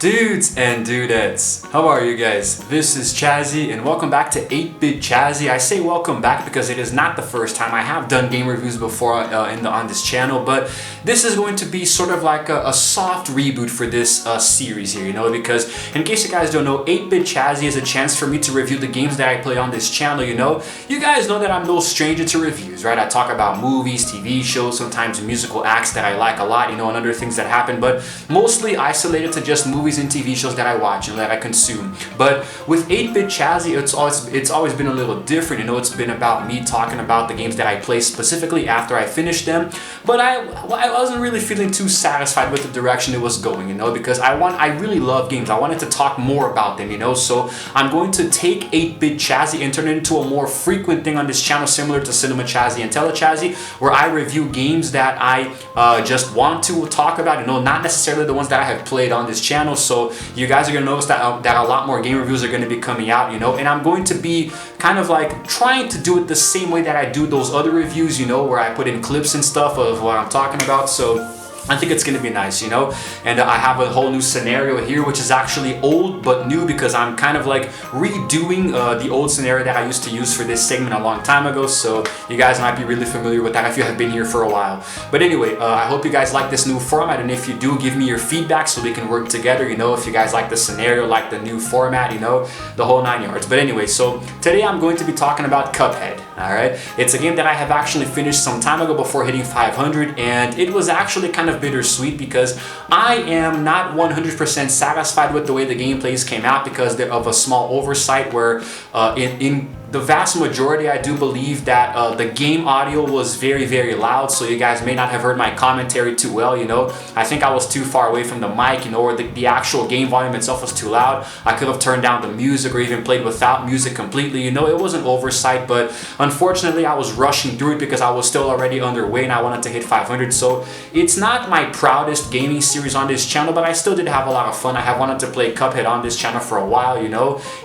Dudes and dudettes, how are you guys? This is Chazzy and welcome back to 8-Bit Chazzy. I say welcome back because it is not the first time. I have done game reviews before on this channel, but this is going to be sort of like a soft reboot for this series here, because in case you guys don't know, 8-Bit Chazzy is a chance for me to review the games that I play on this channel, You guys know that I'm no stranger to reviews, right? I talk about movies, TV shows, sometimes musical acts that I like a lot, and other things that happen, but mostly isolated to just movies and TV shows that I watch and that I consume. But with 8-Bit Chazzy, it's always been a little different. It's been about me talking about the games that I play specifically after I finish them. But I wasn't really feeling too satisfied with the direction it was going, because I really love games. I wanted to talk more about them, So I'm going to take 8-Bit Chazzy and turn it into a more frequent thing on this channel, similar to Cinema Chazzy and Tele Chazzy, where I review games that I just want to talk about, not necessarily the ones that I have played on this channel. So you guys are going to notice that a lot more game reviews are going to be coming out, and I'm going to be kind of like trying to do it the same way that I do those other reviews, where I put in clips and stuff of what I'm talking about. So I think it's going to be nice, and I have a whole new scenario here, which is actually old but new because I'm kind of like redoing the old scenario that I used to use for this segment a long time ago, so you guys might be really familiar with that if you have been here for a while. But anyway, I hope you guys like this new format, and if you do, give me your feedback so we can work together, if you guys like the scenario, like the new format, the whole 9 yards. But anyway, so today I'm going to be talking about Cuphead, alright? It's a game that I have actually finished some time ago before hitting 500, and it was actually kind of bittersweet because I am not 100% satisfied with the way the gameplays came out because of a small oversight where in the vast majority, I do believe that the game audio was very, very loud, so you guys may not have heard my commentary too well, I think I was too far away from the mic, or the actual game volume itself was too loud. I could have turned down the music or even played without music completely, it was an oversight, but unfortunately I was rushing through it because I was still already underway and I wanted to hit 500, so it's not my proudest gaming series on this channel, but I still did have a lot of fun. I have wanted to play Cuphead on this channel for a while,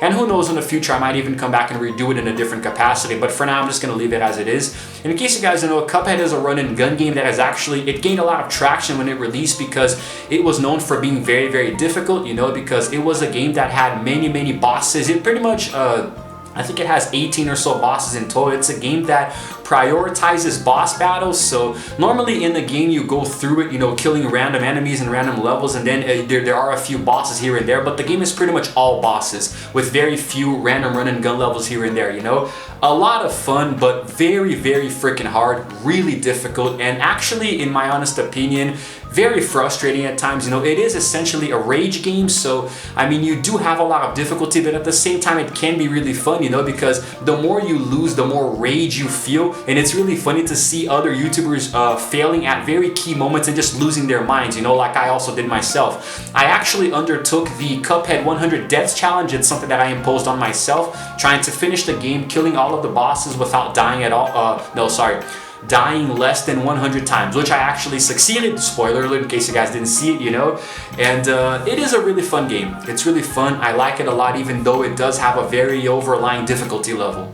and who knows, in the future I might even come back and redo it in a different capacity, but for now I'm just going to leave it as it is. And in case you guys don't know, Cuphead is a run and gun game that it gained a lot of traction when it released because it was known for being very, very difficult, because it was a game that had many, many bosses. It pretty much I think it has 18 or so bosses in total. It's a game that prioritizes boss battles, so normally in the game you go through it, killing random enemies and random levels, and then there are a few bosses here and there, but the game is pretty much all bosses with very few random run and gun levels here and there, A lot of fun, but very, very freaking hard, really difficult, and actually, in my honest opinion, very frustrating at times. It is essentially a rage game, so I mean, you do have a lot of difficulty, but at the same time it can be really fun, because the more you lose, the more rage you feel, and it's really funny to see other YouTubers failing at very key moments and just losing their minds, like I also did myself. I actually undertook the Cuphead 100 Deaths Challenge. It's something that I imposed on myself, trying to finish the game, killing all of the bosses without dying at all. Dying less than 100 times, which I actually succeeded. Spoiler alert in case you guys didn't see it, And it is a really fun game. It's really fun. I like it a lot, even though it does have a very overlying difficulty level.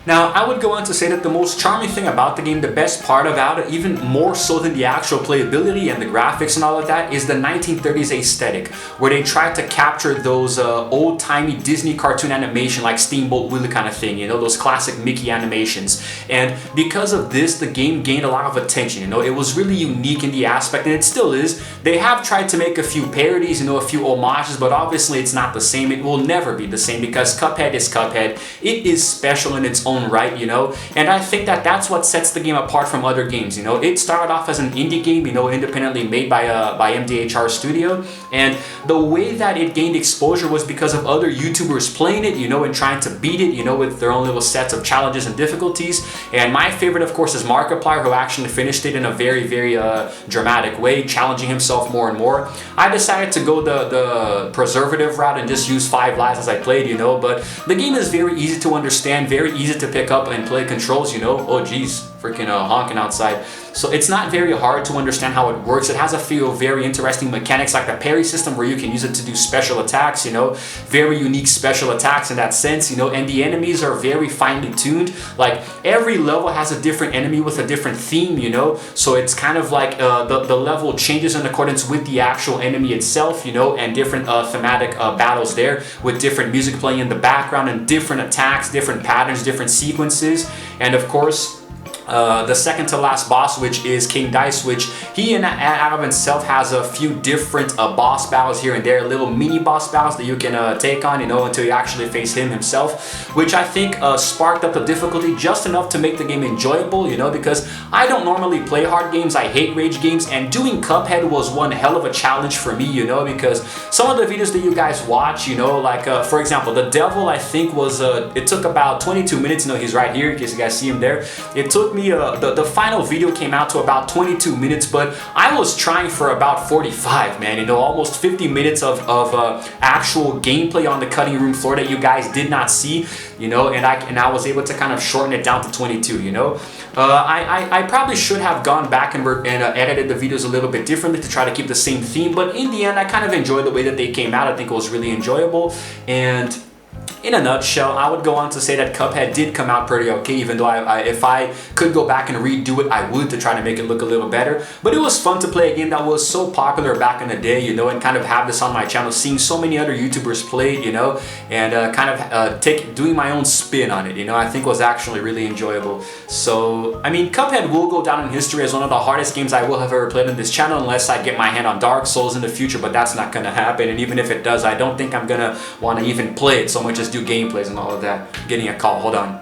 Now, I would go on to say that the most charming thing about the game, the best part about it, even more so than the actual playability and the graphics and all of that, is the 1930s aesthetic, where they tried to capture those old-timey Disney cartoon animation like Steamboat Willie kind of thing, those classic Mickey animations. And because of this, the game gained a lot of attention, It was really unique in the aspect, and it still is. They have tried to make a few parodies, a few homages, but obviously it's not the same. It will never be the same because Cuphead is Cuphead. It is special in its own right, and I think that that's what sets the game apart from other games. It started off as an indie game, independently made by MDHR Studio, and the way that it gained exposure was because of other YouTubers playing it, and trying to beat it, with their own little sets of challenges and difficulties. And my favorite, of course, is Markiplier, who actually finished it in a very, very dramatic way, challenging himself more and more. I decided to go the preservative route and just use 5 lives as I played, but the game is very easy to understand, very easy to pick up and play controls, oh geez, freaking honking outside. So it's not very hard to understand how it works. It has a few very interesting mechanics, like the parry system where you can use it to do special attacks, you know, very unique special attacks in that sense, you know, and the enemies are very finely tuned. Like every level has a different enemy with a different theme, you know, so it's kind of like the level changes in accordance with the actual enemy itself, you know, and different thematic battles there with different music playing in the background and different attacks, different patterns, different sequences. And of course, the second to last boss, which is King Dice, which he in out of himself has a few different boss battles here and there, little mini boss battles that you can take on, you know, until you actually face him himself, which I think sparked up the difficulty just enough to make the game enjoyable, you know, because I don't normally play hard games, I hate rage games, and doing Cuphead was one hell of a challenge for me, you know, because some of the videos that you guys watch, you know, like for example, the devil, I think was, it took about 22 minutes, you know, he's right here in case you guys see him there. It took me, the final video came out to about 22 minutes, but I was trying for about 45, man, you know, almost 50 minutes of actual gameplay on the cutting room floor that you guys did not see, you know, and I was able to kind of shorten it down to 22, you know. I probably should have gone back and edited the videos a little bit differently to try to keep the same theme, but in the end I kind of enjoyed the way that they came out. I think it was really enjoyable, and in a nutshell, I would go on to say that Cuphead did come out pretty okay, even though if I could go back and redo it, I would, to try to make it look a little better. But it was fun to play a game that was so popular back in the day, you know, and kind of have this on my channel, seeing so many other YouTubers play it, you know, and kind of doing my own spin on it, you know, I think was actually really enjoyable. So, I mean, Cuphead will go down in history as one of the hardest games I will have ever played on this channel, unless I get my hand on Dark Souls in the future, but that's not gonna happen. And even if it does, I don't think I'm gonna want to even play it so much as do gameplays and all of that. Getting a call, hold on.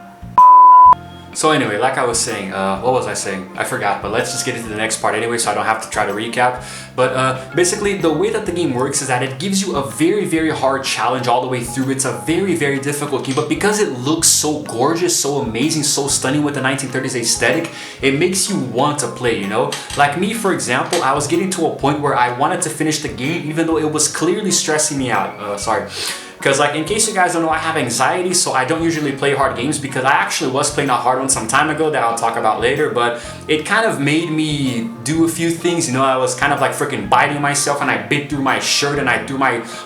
So anyway, like I was saying, what was I saying? I forgot, but let's just get into the next part anyway, so I don't have to try to recap. But basically, the way that the game works is that it gives you a very, very hard challenge all the way through. It's a very, very difficult game, but because it looks so gorgeous, so amazing, so stunning with the 1930s aesthetic, it makes you want to play, you know? Like me, for example, I was getting to a point where I wanted to finish the game, even though it was clearly stressing me out. Sorry. Because, like, in case you guys don't know, I have anxiety, so I don't usually play hard games, because I actually was playing a hard one some time ago that I'll talk about later, but it kind of made me do a few things, you know. I was kind of like freaking biting myself, and I bit through my shirt, and I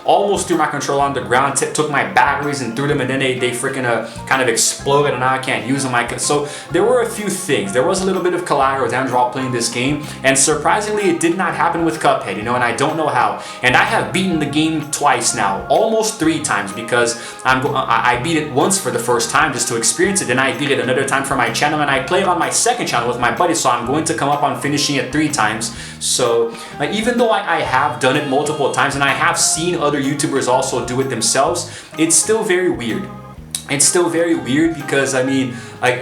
almost threw my controller on the ground, took my batteries and threw them, and then they freaking kind of exploded, and now I can't use them. So there were a few things. There was a little bit of collateral damage while playing this game, and surprisingly, it did not happen with Cuphead, you know, and I don't know how. And I have beaten the game twice now, almost 3 times, because I beat it once for the first time just to experience it, and I beat it another time for my channel, and I play it on my second channel with my buddy, so I'm going to come up on finishing it 3 times. So even though I have done it multiple times, and I have seen other YouTubers also do it themselves, it's still very weird. It's still very weird because, I mean, like,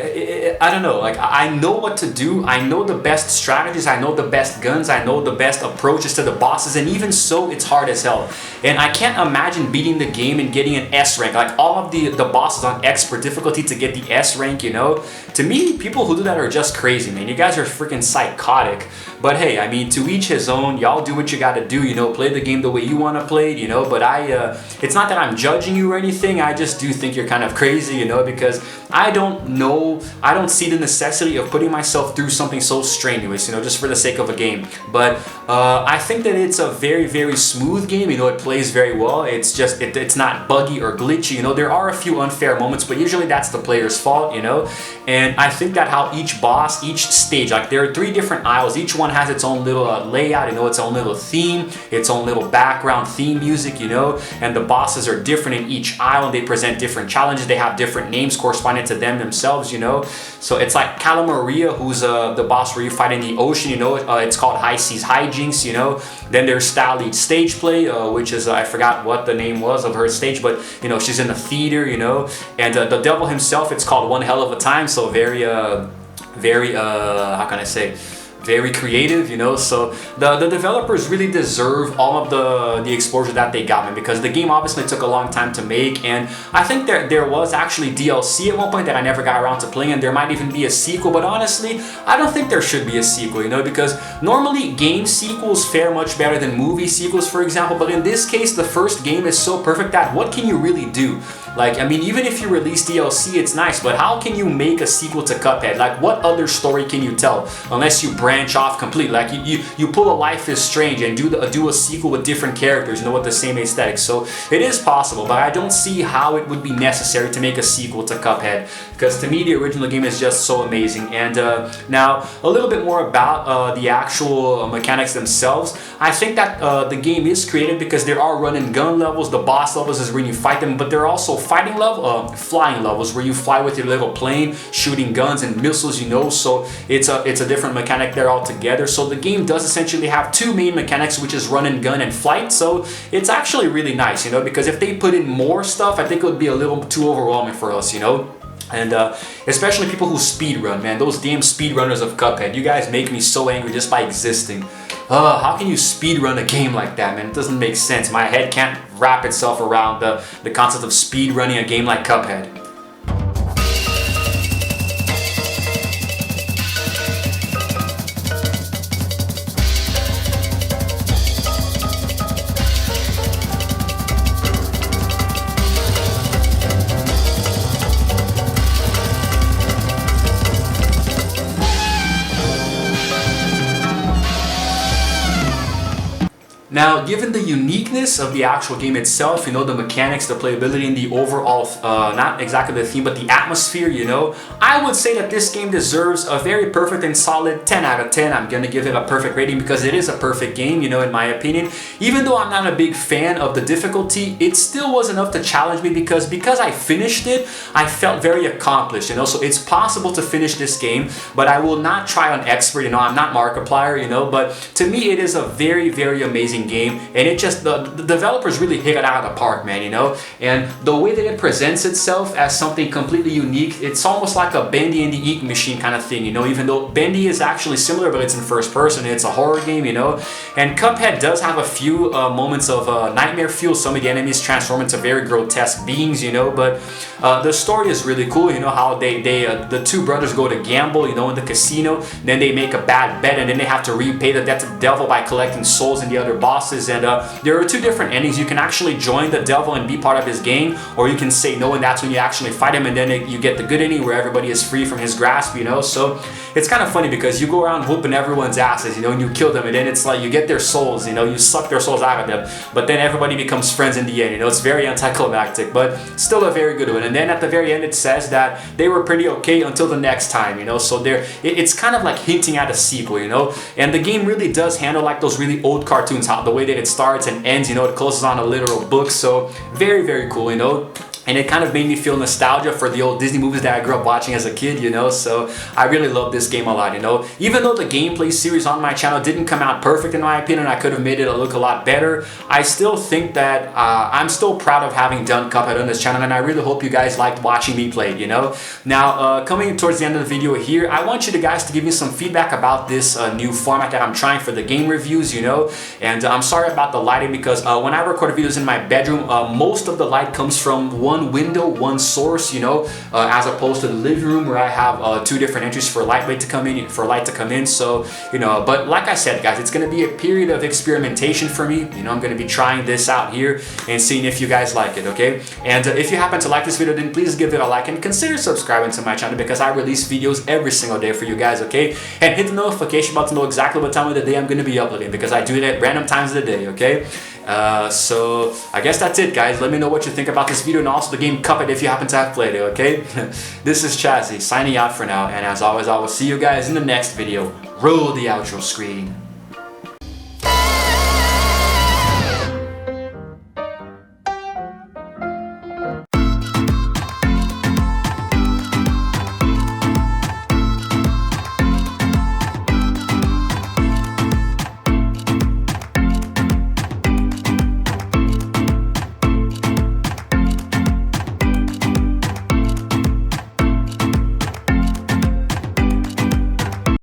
I don't know, like, I know what to do, I know the best strategies, I know the best guns, I know the best approaches to the bosses, and even so, it's hard as hell. And I can't imagine beating the game and getting an S rank, like all of the bosses on expert difficulty to get the S rank, you know? To me, people who do that are just crazy, man. You guys are freaking psychotic. But hey, I mean, to each his own, y'all do what you gotta do, you know, play the game the way you wanna play it, you know, but it's not that I'm judging you or anything, I just do think you're kind of crazy, you know, because I don't see the necessity of putting myself through something so strenuous, you know, just for the sake of a game. But I think that it's a very, very smooth game, you know, it plays very well, it's just, it's not buggy or glitchy, you know, there are a few unfair moments, but usually that's the player's fault, you know, and I think that how each boss, each stage, like there are 3 different aisles, each one has its own little layout, you know, its own little theme, its own little background theme music, you know, and the bosses are different in each aisle, and they present different challenges, they have different names corresponding to them themselves, you know. So it's like Calamaria, who's the boss where you fight in the ocean, you know, it's called High Seas Hijinks, you know. Then there's Stally Stage Play, which is, I forgot what the name was of her stage, but, you know, she's in the theater, you know. And the devil himself, it's called One Hell of a Time, so very, how can I say, very creative, you know, so the developers really deserve all of the exposure that they got, man, because the game obviously took a long time to make, and I think there was actually DLC at one point that I never got around to playing, and there might even be a sequel, but honestly, I don't think there should be a sequel, you know, because normally game sequels fare much better than movie sequels, for example, but in this case, the first game is so perfect that what can you really do? Like, I mean, even if you release DLC, it's nice, but how can you make a sequel to Cuphead? Like, what other story can you tell? Unless you branch off completely. Like, you pull a Life is Strange and do a sequel with different characters, you know, with the same aesthetic. So, it is possible, but I don't see how it would be necessary to make a sequel to Cuphead. Because to me, the original game is just so amazing. And now, a little bit more about the actual mechanics themselves. I think that the game is creative because there are run and gun levels. The boss levels is when you fight them, but there are also flying levels where you fly with your little plane, shooting guns and missiles, you know, so it's a different mechanic there altogether. So the game does essentially have two main mechanics, which is run and gun and flight, so it's actually really nice, you know, because if they put in more stuff, I think it would be a little too overwhelming for us, you know. And especially people who speedrun, man, those damn speedrunners of Cuphead, you guys make me so angry just by existing. How can you speedrun a game like that, man? It doesn't make sense. My head can't wrap itself around the concept of speedrunning a game like Cuphead. Now, given the uniqueness of the actual game itself, you know, the mechanics, the playability, and the overall, not exactly the theme, but the atmosphere, you know, I would say that this game deserves a very perfect and solid 10 out of 10. I'm gonna give it a perfect rating because it is a perfect game, you know, in my opinion. Even though I'm not a big fan of the difficulty, it still was enough to challenge me because I finished it, I felt very accomplished, you know, so it's possible to finish this game, but I will not try on expert, you know, I'm not Markiplier, you know, but to me it is a very, very amazing game, and it just the developers really hit it out of the park, man, you know. And the way that it presents itself as something completely unique, it's almost like a Bendy and the Ink Machine kind of thing, you know, even though Bendy is actually similar, but it's in first person, it's a horror game, you know. And Cuphead does have a few moments of nightmare fuel. Some of the enemies transform into very grotesque beings, you know, but the story is really cool, you know, how the two brothers go to gamble, you know, in the casino, then they make a bad bet, and then they have to repay the debt to the devil by collecting souls in the other bosses. And there are two different endings. You can actually join the devil and be part of his gang, or you can say no, and that's when you actually fight him, and then you get the good ending where everybody is free from his grasp, you know. So it's kind of funny because you go around whooping everyone's asses, you know, and you kill them, and then it's like you get their souls, you know, you suck their souls out of them, but then everybody becomes friends in the end, you know. It's very anticlimactic, but still a very good one. And then at the very end it says that they were pretty okay until the next time, you know, so it's kind of like hinting at a sequel, you know. And the game really does handle like those really old cartoons, how the way that it starts and ends, you know, it closes on a literal book, so very, very cool, you know. And it kind of made me feel nostalgia for the old Disney movies that I grew up watching as a kid, you know, so I really love this game a lot, you know. Even though the gameplay series on my channel didn't come out perfect in my opinion, I could have made it look a lot better, I still think that I'm still proud of having done Cuphead on this channel, and I really hope you guys liked watching me play it, you know. Now, coming towards the end of the video here, I want you guys to give me some feedback about this new format that I'm trying for the game reviews, you know, and I'm sorry about the lighting because when I record videos in my bedroom, most of the light comes from one window, one source, you know, as opposed to the living room where I have two different entries for light to come in, so, you know, but like I said, guys, it's going to be a period of experimentation for me, you know. I'm going to be trying this out here and seeing if you guys like it, okay? And if you happen to like this video, then please give it a like and consider subscribing to my channel because I release videos every single day for you guys, okay? And hit the notification button to know exactly what time of the day I'm going to be uploading because I do it at random times of the day, okay? So I guess that's it, guys. Let me know what you think about this video and also the game Cuphead if you happen to have played it, okay? This is Chazzy signing out for now, and as always, I will see you guys in the next video. Roll the outro screen.